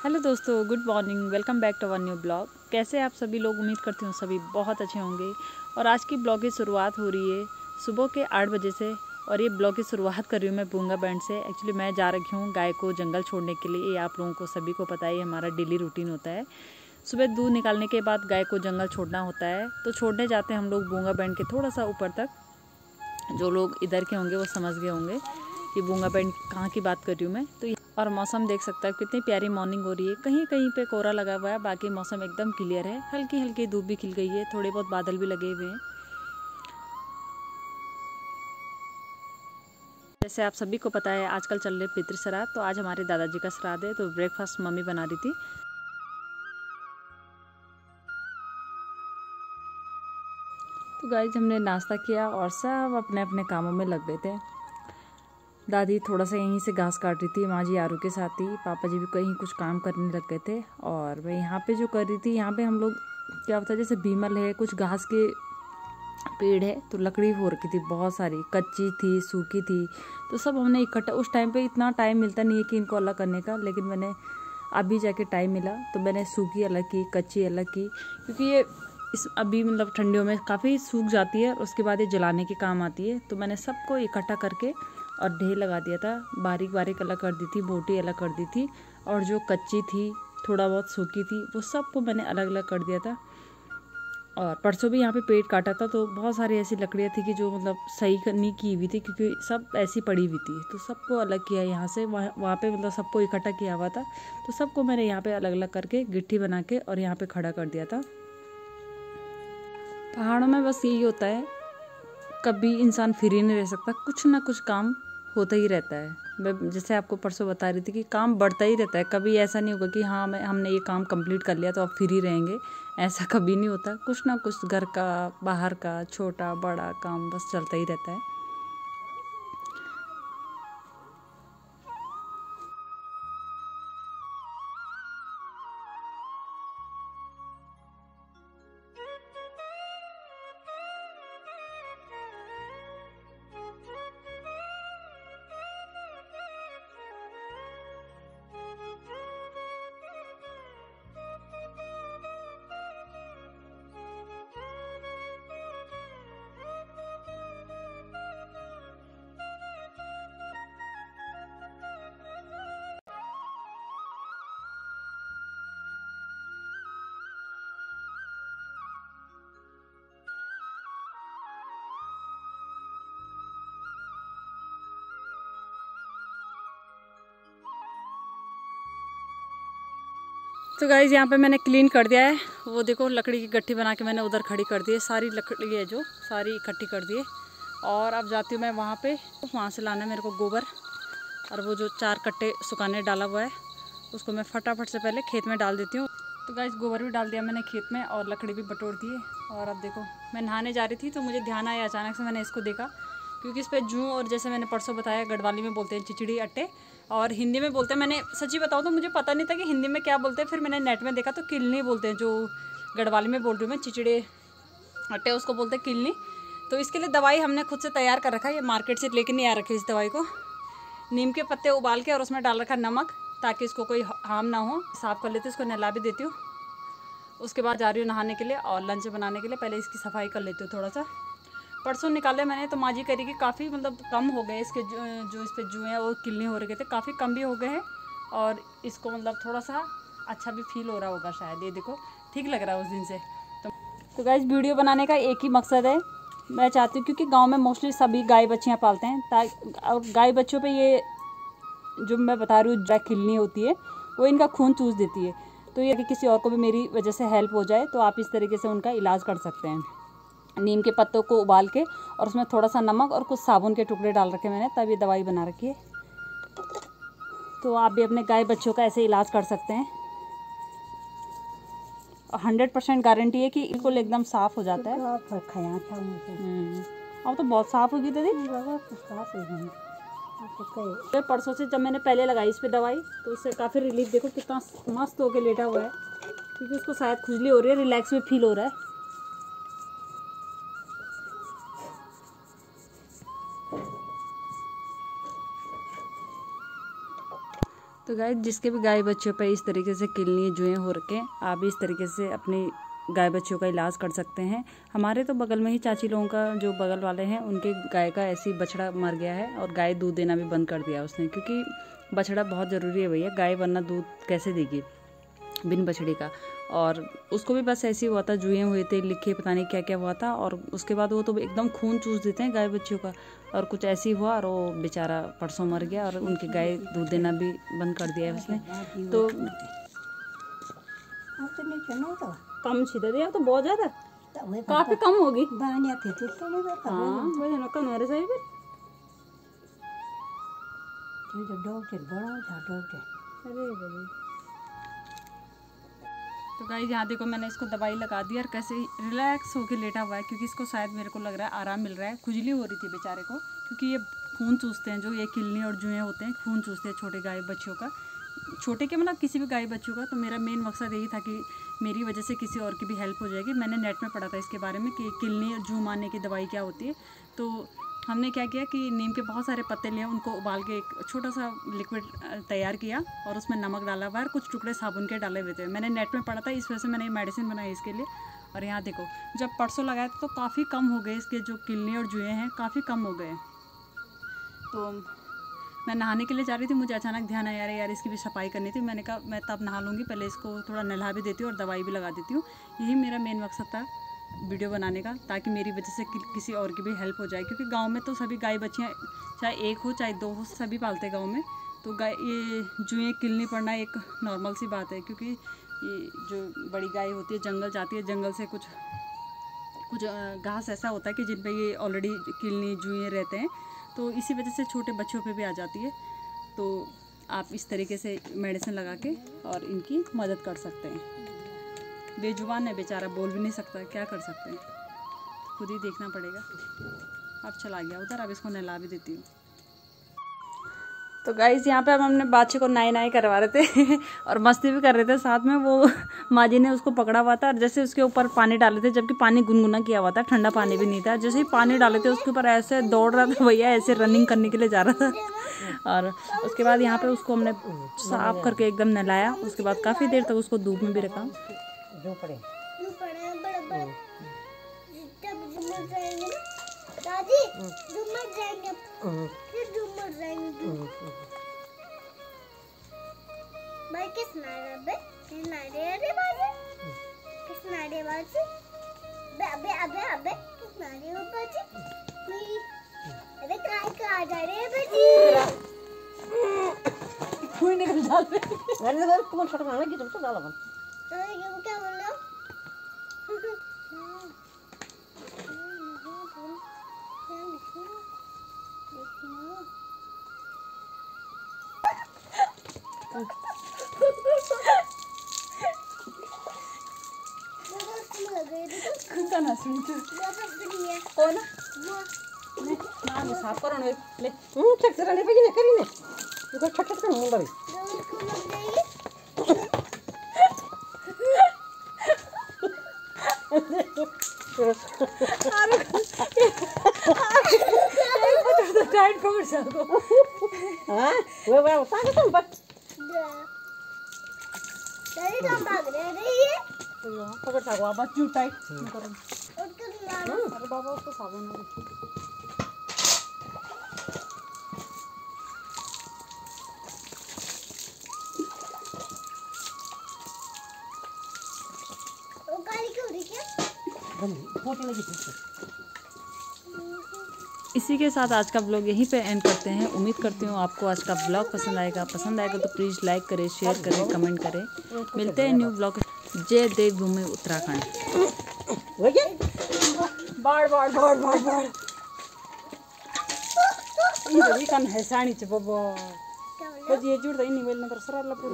Hello दोस्तों, good morning. Welcome back to our new blog. कैसे आप सभी लोग? उम्मीद करती हूँ सभी बहुत अच्छे होंगे। और आज की ब्लॉग की शुरुआत हो रही है सुबह के 8 बजे से। और ये ब्लॉग की शुरुआत कर रही हूँ मैं बूंगा बैंड से। एक्चुअली मैं जा रखी हूँ गाय को जंगल छोड़ने के लिए। ये आप लोगों को सभी को पता है, हमारा डेली रूटीन होता है। सुबह दूध निकालने के बाद गाय को जंगल छोड़ना होता है, तो छोड़ने जाते हैं हम लोग बूंगा बैंड के थोड़ा सा ऊपर तक। जो लोग इधर के होंगे वो समझ गए होंगे कि बूंगा बैंड कहाँ की बात कर रही हूँ मैं। तो और मौसम देख सकता है कितनी प्यारी मॉर्निंग हो रही है। कहीं कहीं पे कोहरा लगा हुआ है, बाकी मौसम एकदम क्लियर है। हल्की हल्की धूप भी खिल गई है, थोड़े बहुत बादल भी लगे हुए हैं। जैसे आप सभी को पता है आजकल चल रहे पितृ श्राद्ध, तो आज हमारे दादाजी का श्राद्ध है, तो ब्रेकफास्ट मम्मी बना रही थी। तो गाइस हमने नाश्ता किया और सब अपने अपने कामों में लग गए थे। दादी थोड़ा सा यहीं से घास काट रही थी, माँ जी आरू के साथ थी, पापा जी भी कहीं कुछ काम करने लग गए थे। और मैं यहाँ पे जो कर रही थी, यहाँ पे हम लोग क्या होता है, जैसे बीमल है, कुछ घास के पेड़ है, तो लकड़ी हो रखी थी, बहुत सारी कच्ची थी, सूखी थी। तो सब हमने इकट्ठा, उस टाइम पे इतना टाइम मिलता नहीं है कि इनको अलग करने का, लेकिन मैंने अभी जाके टाइम मिला तो मैंने सूखी अलग की, कच्ची अलग की। क्योंकि ये इस अभी मतलब ठंडियों में काफ़ी सूख जाती है और उसके बाद ये जलाने के काम आती है। तो मैंने सबको इकट्ठा करके और ढेर लगा दिया था। बारीक बारीक अलग कर दी थी, बोटी अलग कर दी थी, और जो कच्ची थी, थोड़ा बहुत सूखी थी, वो सबको मैंने अलग अलग कर दिया था। और परसों भी यहाँ पे पेड़ काटा था, तो बहुत सारी ऐसी लकड़ियाँ थी कि जो मतलब सही नहीं की हुई थी, क्योंकि सब ऐसी पड़ी हुई थी। तो सबको अलग किया यहाँ से, वहाँ पे मतलब सबको इकट्ठा किया हुआ था। तो सबको मैंने यहाँ पे अलग अलग करके गिट्टी बना के और यहाँ पे खड़ा कर दिया था। पहाड़ों में बस यही होता है, कभी इंसान फ्री नहीं रह सकता, कुछ ना कुछ काम होता ही रहता है। मैं जैसे आपको परसों बता रही थी कि काम बढ़ता ही रहता है। कभी ऐसा नहीं होगा कि हाँ हमने ये काम कंप्लीट कर लिया तो अब फ्री रहेंगे, ऐसा कभी नहीं होता। कुछ ना कुछ घर का, बाहर का, छोटा बड़ा काम बस चलता ही रहता है। तो गाइज यहाँ पे मैंने क्लीन कर दिया है। वो देखो लकड़ी की गट्ठी बना के मैंने उधर खड़ी कर दी है। सारी लकड़ी है जो सारी इकट्ठी कर दी है। और अब जाती हूँ मैं वहाँ पे, वहाँ से लाना है मेरे को गोबर। और वो जो 4 कट्टे सुखाने डाला हुआ है, उसको मैं फटाफट से पहले खेत में डाल देती हूँ। तो गाइज गोबर भी डाल दिया मैंने खेत में और लकड़ी भी बटोर दी है। और अब देखो मैं नहाने जा रही थी तो मुझे ध्यान आया अचानक से, मैंने इसको देखा, क्योंकि इस पर जूं और जैसे मैंने परसों बताया गढ़वाली में बोलते हैं चिचड़ी अट्टे, और हिंदी में बोलते हैं, मैंने सच्ची बताऊँ तो मुझे पता नहीं था कि हिंदी में क्या बोलते हैं। फिर मैंने नेट में देखा तो किलनी बोलते हैं, जो गढ़वाली में बोल रही हूँ मैं, चिचड़े अट्टे उसको बोलते हैं किलनी। तो इसके लिए दवाई हमने खुद से तैयार कर रखा है, ये मार्केट से लेके नहीं आ रखी इस दवाई को। नीम के पत्ते उबाल के और उसमें डाल रखा नमक, ताकि इसको कोई हार्म ना हो। साफ़ कर लेती हूँ, इसको नहला भी देती हूँ। उसके बाद जा रही हूँ नहाने के लिए और लंच बनाने के लिए। पहले इसकी सफाई कर लेती हूँ थोड़ा सा। परसों निकाले मैंने, तो माँ जी कह रही कि काफ़ी मतलब कम हो गए इसके, जो इस पर जुएँ और किलने हो रखे थे, काफ़ी कम भी हो गए हैं। और इसको मतलब थोड़ा सा अच्छा भी फील हो रहा होगा शायद। ये देखो ठीक लग रहा है उस दिन से। तो गाइस वीडियो बनाने का एक ही मकसद है, मैं चाहती हूँ, क्योंकि गांव में मोस्टली सभी गाय बच्चियाँ पालते हैं, ताकि गाय बच्चों पे ये जो मैं बता रही हूँ जो खिलनी होती है, वो इनका खून चूस देती है। तो ये कि किसी और को भी मेरी वजह से हेल्प हो जाए, तो आप इस तरीके से उनका इलाज कर सकते हैं। नीम के पत्तों को उबाल के और उसमें थोड़ा सा नमक और कुछ साबुन के टुकड़े डाल रखे मैंने, तब ये दवाई बना रखी है। तो आप भी अपने गाय बच्चों का ऐसे इलाज कर सकते हैं। 100% गारंटी है कि बिल्कुल एकदम साफ़ हो जाता है। अब तो बहुत साफ़ होगी दीदी। परसों से जब मैंने पहले लगाई इस पर दवाई, तो उससे काफ़ी रिलीफ, देखो कितना मस्त होके लेटा हुआ है, क्योंकि उसको शायद खुजली हो रही है, रिलैक्स में फील हो रहा है। तो गाय जिसके भी गाय बच्चों पे इस तरीके से किलनी जुएं हो रखे हैं, आप इस तरीके से अपने गाय बच्चों का इलाज कर सकते हैं। हमारे तो बगल में ही चाची लोगों का जो बगल वाले हैं उनके गाय का ऐसी बछड़ा मर गया है और गाय दूध देना भी बंद कर दिया उसने, क्योंकि बछड़ा बहुत ज़रूरी है भैया, गाय वरना दूध कैसे देगी बिन बछड़े का। और उसको भी बस ऐसे ही हुआ था, जुए हुए थे, लिखे पता नहीं क्या क्या हुआ था, और उसके बाद वो तो एकदम खून चूस देते हैं गाय बच्चों का, और कुछ ऐसे ही हुआ और वो बेचारा परसों मर गया और उनकी गाय दूध देना भी बंद कर दिया है उसने। तो कम सीधा दिया तो बहुत ज़्यादा काफ़ी कम होगी। हाँ वही ना कम मेरे सही अरे तो गाइस यहाँ देखो मैंने इसको दवाई लगा दी और कैसे रिलैक्स होके लेटा हुआ है, क्योंकि इसको शायद मेरे को लग रहा है आराम मिल रहा है। खुजली हो रही थी बेचारे को, क्योंकि ये खून चूसते हैं, जो ये किलनी और जुएं होते हैं खून चूसते हैं छोटे गाय बच्चों का, छोटे के मतलब किसी भी गाय बच्चों का। तो मेरा मेन मकसद यही था कि मेरी वजह से किसी और की भी हेल्प हो जाएगी। मैंने नेट में पढ़ा था इसके बारे में कि किलनी और जू मारने की दवाई क्या होती है। तो हमने क्या किया कि नीम के बहुत सारे पत्ते लिए, उनको उबाल के एक छोटा सा लिक्विड तैयार किया और उसमें नमक डाला हुआ है और कुछ टुकड़े साबुन के डाले हुए थे। मैंने नेट में पढ़ा था, इस वजह से मैंने ये मेडिसिन बनाई इसके लिए। और यहाँ देखो जब परसों लगाया तो काफ़ी कम हो गए इसके जो किलनी और जुएं हैं, काफ़ी कम हो गए। तो मैं नहाने के लिए जा रही थी, मुझे अचानक ध्यान आया यार इसकी भी सफाई करनी थी। मैंने कहा मैं तब नहा लूँगी, पहले इसको थोड़ा नहला भी देती हूँ और दवाई भी लगा देती हूँ। यही मेरा मेन मकसद था वीडियो बनाने का, ताकि मेरी वजह से किसी और की भी हेल्प हो जाए। क्योंकि गांव में तो सभी गाय बच्चियाँ चाहे एक हो चाहे दो हो सभी पालते गांव में। तो गाय ये जुएं किलनी पड़ना एक नॉर्मल सी बात है, क्योंकि ये जो बड़ी गाय होती है जंगल जाती है, जंगल से कुछ घास ऐसा होता है कि जिन पे ये ऑलरेडी किलनी जुएं रहते हैं, तो इसी वजह से छोटे बच्चों पे भी आ जाती है। तो आप इस तरीके से मेडिसिन लगा के और इनकी मदद कर सकते हैं। बेजुबान है बेचारा, बोल भी नहीं सकता, क्या कर सकते हैं, खुद ही देखना पड़ेगा। अब चला गया उधर, अब इसको नहला भी देती हूँ। तो गाइस यहाँ पे अब हमने बादशाह को नाई करवा रहे थे और मस्ती भी कर रहे थे साथ में। वो माँ जी ने उसको पकड़ा हुआ था और जैसे उसके ऊपर पानी डाले थे, जबकि पानी गुनगुना किया हुआ था, ठंडा पानी भी नहीं था। जैसे ही पानी डाले थे उसके ऊपर ऐसे दौड़ रहा था भैया, ऐसे रनिंग करने के लिए जा रहा था। और उसके बाद यहाँ पे उसको हमने साफ करके एकदम नहलाया। उसके बाद काफ़ी देर तक उसको धूप में भी रखा। भाई किस नारे बे अरे बाजी किस नारे बाजी बे अबे अबे अबे किस नारे हो बाजी अबे काय का जा रे बाजी कोई निकल जाते अरे यार कौन छोटा खाना की तुम तो डालो अरे ये क्या बोल रहे हो कौन साफ करो ले चेक जरा ले पे करी ने तो छट छट कर मुंडा भी टाइट पकड़ सको। हां वो सागे तुम बट तेरी तो भाग रही है पकड़ सको अब क्यों टाइट करो। और अरे बाबा उसको साबुन वो गाड़ी क्यों रही क्या फोटो लगी थी। इसी के साथ आज का ब्लॉग यहीं पे एंड करते हैं। उम्मीद करती हूँ आपको आज का ब्लॉग पसंद आएगा तो प्लीज़ लाइक करें, शेयर करें, कमेंट करें। मिलते हैं न्यू ब्लॉग। जय देवभूमि उत्तराखंड। बाढ़ बाढ़ बाढ़ बाढ़ बाढ़ ये कन है साणी च बाबा बस ये जुड़ नहीं मिलना कर सरा लपड़